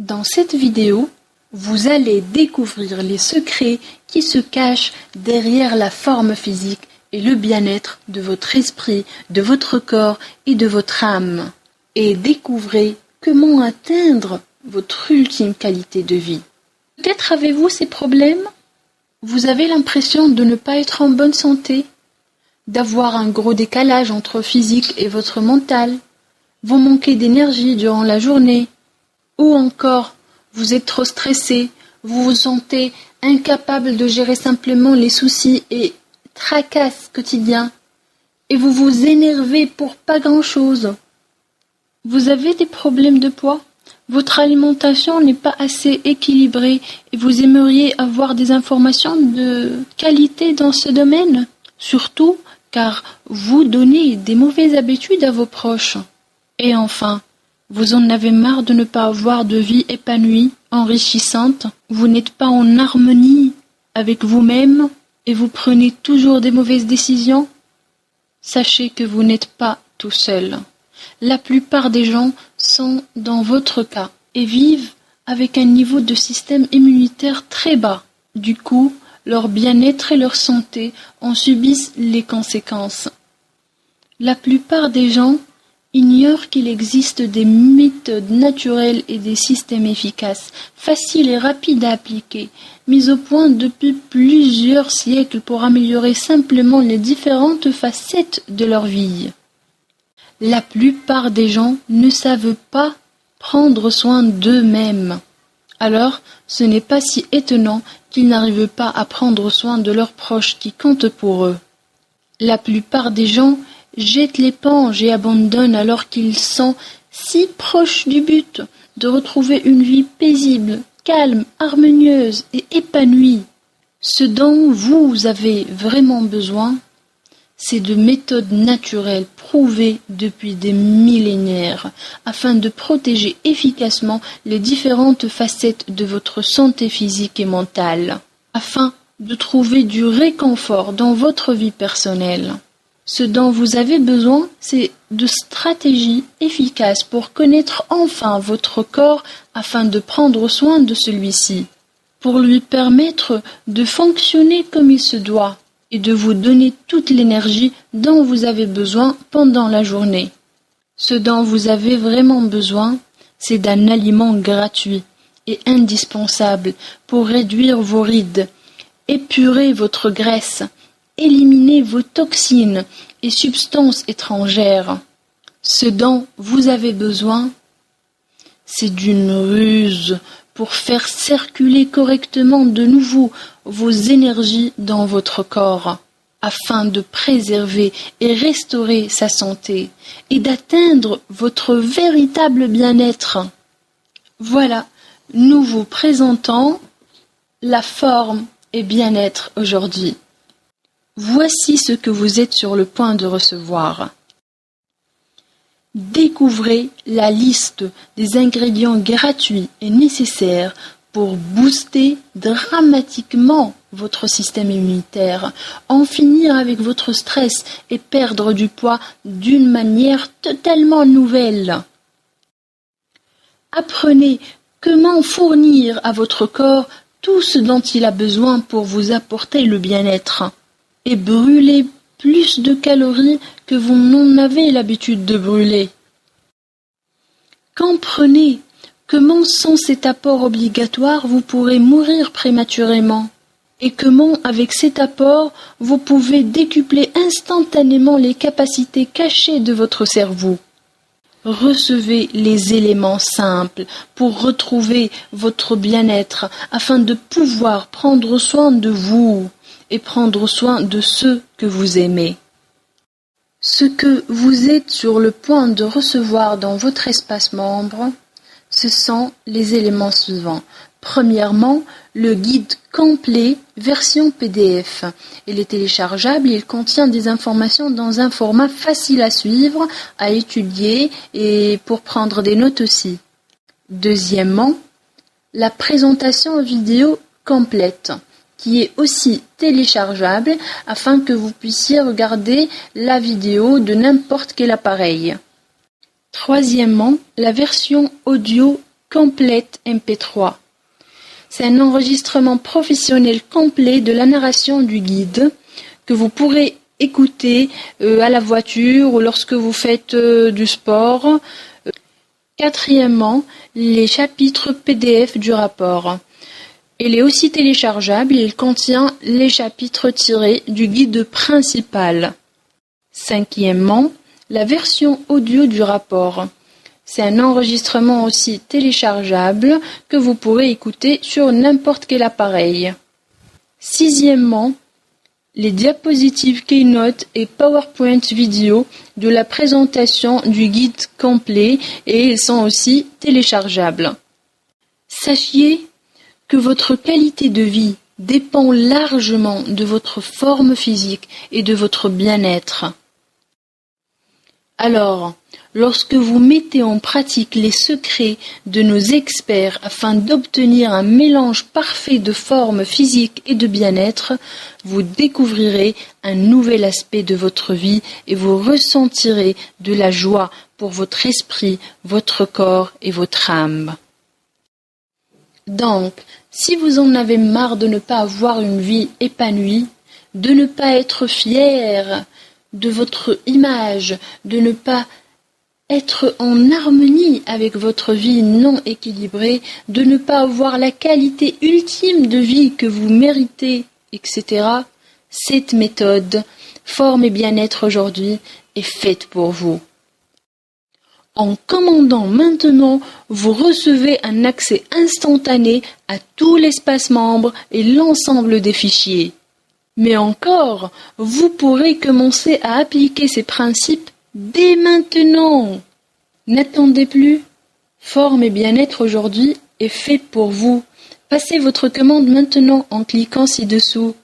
Dans cette vidéo, vous allez découvrir les secrets qui se cachent derrière la forme physique et le bien-être de votre esprit, de votre corps et de votre âme. Et découvrez comment atteindre votre ultime qualité de vie. Peut-être avez-vous ces problèmes? Vous avez l'impression de ne pas être en bonne santé, d'avoir un gros décalage entre physique et votre mental, vous manquez d'énergie durant la journée, ou encore vous êtes trop stressé, vous vous sentez incapable de gérer simplement les soucis et tracasses quotidiens, et vous vous énervez pour pas grand-chose. Vous avez des problèmes de poids? Votre alimentation n'est pas assez équilibrée et vous aimeriez avoir des informations de qualité dans ce domaine? Surtout car vous donnez des mauvaises habitudes à vos proches. Et enfin, vous en avez marre de ne pas avoir de vie épanouie, enrichissante. Vous n'êtes pas en harmonie avec vous-même et vous prenez toujours des mauvaises décisions. Sachez que vous n'êtes pas tout seul. La plupart des gens sont dans votre cas et vivent avec un niveau de système immunitaire très bas. Du coup, leur bien-être et leur santé en subissent les conséquences. La plupart des gens ignorent qu'il existe des méthodes naturelles et des systèmes efficaces, faciles et rapides à appliquer, mis au point depuis plusieurs siècles pour améliorer simplement les différentes facettes de leur vie. La plupart des gens ne savent pas prendre soin d'eux-mêmes. Alors, ce n'est pas si étonnant qu'ils n'arrivent pas à prendre soin de leurs proches qui comptent pour eux. La plupart des gens jettent l'éponge et abandonnent alors qu'ils sont si proches du but de retrouver une vie paisible, calme, harmonieuse et épanouie. Ce dont vous avez vraiment besoin, c'est de méthodes naturelles prouvées depuis des millénaires afin de protéger efficacement les différentes facettes de votre santé physique et mentale, afin de trouver du réconfort dans votre vie personnelle. Ce dont vous avez besoin, c'est de stratégies efficaces pour connaître enfin votre corps afin de prendre soin de celui-ci, pour lui permettre de fonctionner comme il se doit et de vous donner toute l'énergie dont vous avez besoin pendant la journée. Ce dont vous avez vraiment besoin, c'est d'un aliment gratuit et indispensable pour réduire vos rides, épurer votre graisse, éliminer vos toxines et substances étrangères. Ce dont vous avez besoin, c'est d'une ruse pour faire circuler correctement de nouveau vos énergies dans votre corps, afin de préserver et restaurer sa santé et d'atteindre votre véritable bien-être. Voilà, nous vous présentons la forme et bien-être aujourd'hui. Voici ce que vous êtes sur le point de recevoir. Découvrez la liste des ingrédients gratuits et nécessaires pour booster dramatiquement votre système immunitaire, en finir avec votre stress et perdre du poids d'une manière totalement nouvelle. Apprenez comment fournir à votre corps tout ce dont il a besoin pour vous apporter le bien-être et brûler plus de calories que vous n'en avez l'habitude de brûler. Comprenez comment sans cet apport obligatoire vous pourrez mourir prématurément et comment avec cet apport vous pouvez décupler instantanément les capacités cachées de votre cerveau. Recevez les éléments simples pour retrouver votre bien-être afin de pouvoir prendre soin de vous et prendre soin de ceux que vous aimez. Ce que vous êtes sur le point de recevoir dans votre espace membre, ce sont les éléments suivants. Premièrement, le guide complet version PDF. Il est téléchargeable et il contient des informations dans un format facile à suivre, à étudier et pour prendre des notes aussi. Deuxièmement, la présentation vidéo complète, qui est aussi téléchargeable afin que vous puissiez regarder la vidéo de n'importe quel appareil. Troisièmement, la version audio complète MP3. C'est un enregistrement professionnel complet de la narration du guide que vous pourrez écouter à la voiture ou lorsque vous faites du sport. Quatrièmement, les chapitres PDF du rapport. Il est aussi téléchargeable et il contient les chapitres tirés du guide principal. Cinquièmement, la version audio du rapport. C'est un enregistrement aussi téléchargeable que vous pourrez écouter sur n'importe quel appareil. Sixièmement, les diapositives Keynote et PowerPoint vidéo de la présentation du guide complet et ils sont aussi téléchargeables. Sachez que votre qualité de vie dépend largement de votre forme physique et de votre bien-être. Alors, lorsque vous mettez en pratique les secrets de nos experts afin d'obtenir un mélange parfait de forme physique et de bien-être, vous découvrirez un nouvel aspect de votre vie et vous ressentirez de la joie pour votre esprit, votre corps et votre âme. Donc, si vous en avez marre de ne pas avoir une vie épanouie, de ne pas être fier de votre image, de ne pas être en harmonie avec votre vie non équilibrée, de ne pas avoir la qualité ultime de vie que vous méritez, etc., cette méthode, Forme et Bien-être aujourd'hui, est faite pour vous. En commandant maintenant, vous recevez un accès instantané à tout l'espace membre et l'ensemble des fichiers. Mais encore, vous pourrez commencer à appliquer ces principes dès maintenant. N'attendez plus. Forme et Bien-être aujourd'hui est fait pour vous. Passez votre commande maintenant en cliquant ci-dessous.